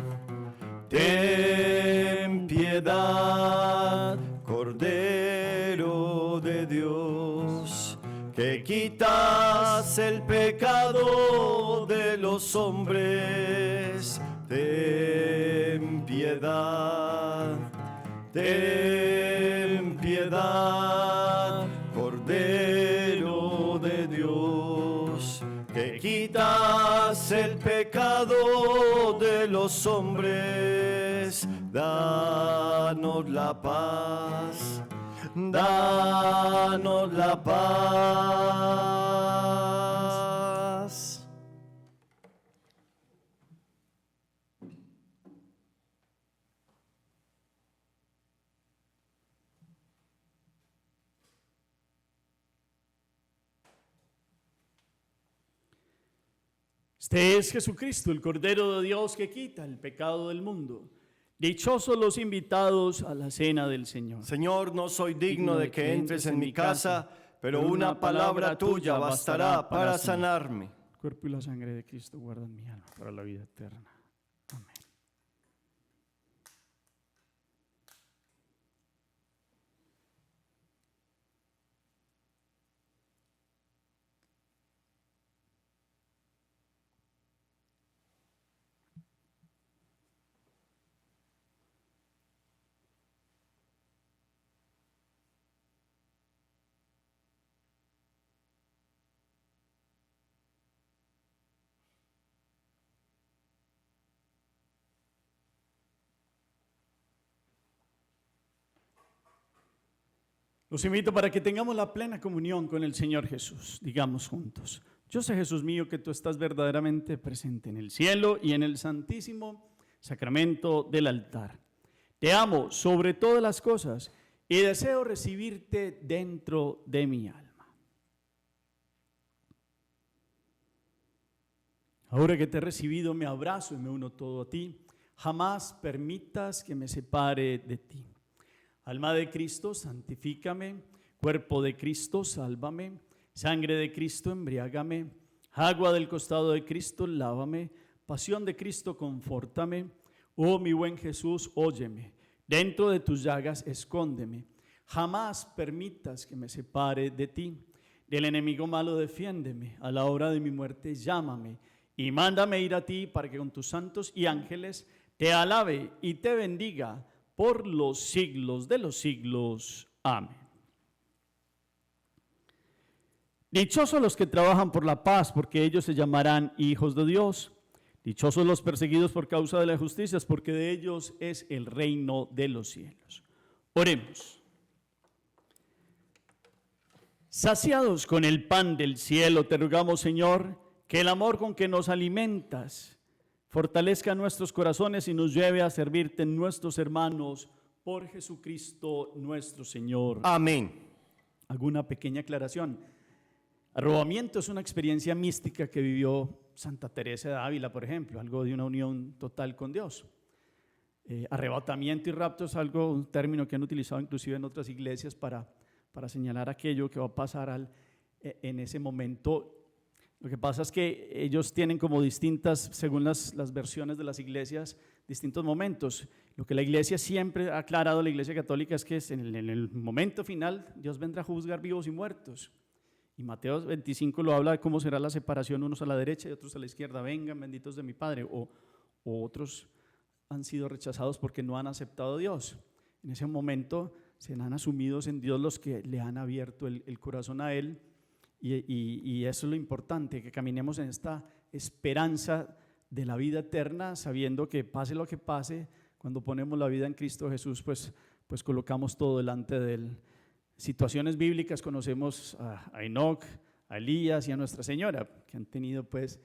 ten piedad, Cordero de Dios, que quitas el pecado de los hombres, ten piedad, ten piedad, Cordero de Dios, que quitas el pecado de los hombres, danos la paz, danos la paz. Este es Jesucristo, el Cordero de Dios que quita el pecado del mundo. Dichosos los invitados a la cena del Señor. Señor, no soy digno de que entres en mi casa, pero una palabra tuya bastará para sanarme. El cuerpo y la sangre de Cristo guardan mi alma para la vida eterna. Amén. Los invito para que tengamos la plena comunión con el Señor Jesús. Digamos juntos: yo sé, Jesús mío, que tú estás verdaderamente presente en el cielo y en el santísimo sacramento del altar. Te amo sobre todas las cosas y deseo recibirte dentro de mi alma. Ahora que te he recibido, me abrazo y me uno todo a ti. Jamás permitas que me separe de ti. Alma de Cristo, santifícame. Cuerpo de Cristo, sálvame. Sangre de Cristo, embriágame. Agua del costado de Cristo, lávame. Pasión de Cristo, confórtame. Oh, mi buen Jesús, óyeme. Dentro de tus llagas, escóndeme. Jamás permitas que me separe de ti. Del enemigo malo, defiéndeme. A la hora de mi muerte, llámame. Y mándame ir a ti para que con tus santos y ángeles te alabe y te bendiga por los siglos de los siglos. Amén. Dichosos los que trabajan por la paz, porque ellos se llamarán hijos de Dios. Dichosos los perseguidos por causa de la justicia, porque de ellos es el reino de los cielos. Oremos. Saciados con el pan del cielo, te rogamos, Señor, que el amor con que nos alimentas fortalezca nuestros corazones y nos lleve a servirte en nuestros hermanos por Jesucristo nuestro Señor. Amén. Hago una pequeña aclaración. Arrobamiento es una experiencia mística que vivió Santa Teresa de Ávila, por ejemplo, algo de una unión total con Dios. Arrebatamiento y rapto es un término que han utilizado inclusive en otras iglesias para señalar aquello que va a pasar en ese momento. Lo que pasa es que ellos tienen como distintas, según las versiones de las iglesias, distintos momentos. Lo que la iglesia siempre ha aclarado, la iglesia católica, es que en el momento final Dios vendrá a juzgar vivos y muertos. Y Mateo 25 lo habla de cómo será la separación, unos a la derecha y otros a la izquierda. Vengan, benditos de mi Padre. O otros han sido rechazados porque no han aceptado a Dios. En ese momento serán asumidos en Dios los que le han abierto el corazón a Él. Y eso es lo importante, que caminemos en esta esperanza de la vida eterna, sabiendo que pase lo que pase, cuando ponemos la vida en Cristo Jesús, pues colocamos todo delante de Él. Situaciones bíblicas, conocemos a Enoc, a Elías y a Nuestra Señora, que han tenido pues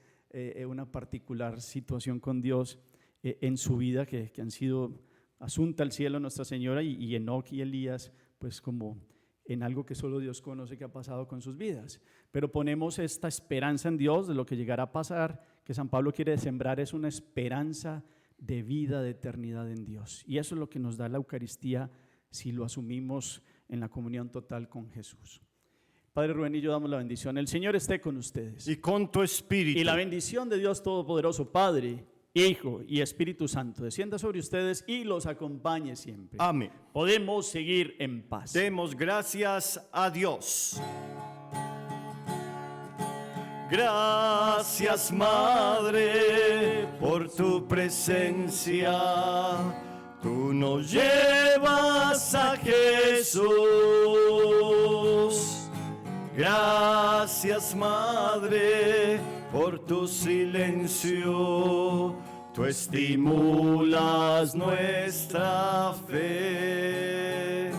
una particular situación con Dios en su vida, que han sido asunta al cielo Nuestra Señora, y Enoc y Elías pues como en algo que solo Dios conoce que ha pasado con sus vidas. Pero ponemos esta esperanza en Dios de lo que llegará a pasar, que San Pablo quiere sembrar, es una esperanza de vida, de eternidad en Dios. Y eso es lo que nos da la Eucaristía si lo asumimos en la comunión total con Jesús. Padre Rubén y yo damos la bendición. El Señor esté con ustedes. Y con tu espíritu. Y la bendición de Dios Todopoderoso, Padre, Hijo y Espíritu Santo, descienda sobre ustedes y los acompañe siempre. Amén. Podemos seguir en paz. Demos gracias a Dios. Gracias, Madre, por tu presencia. Tú nos llevas a Jesús. Gracias, Madre, por tu silencio. Tú estimulas nuestra fe.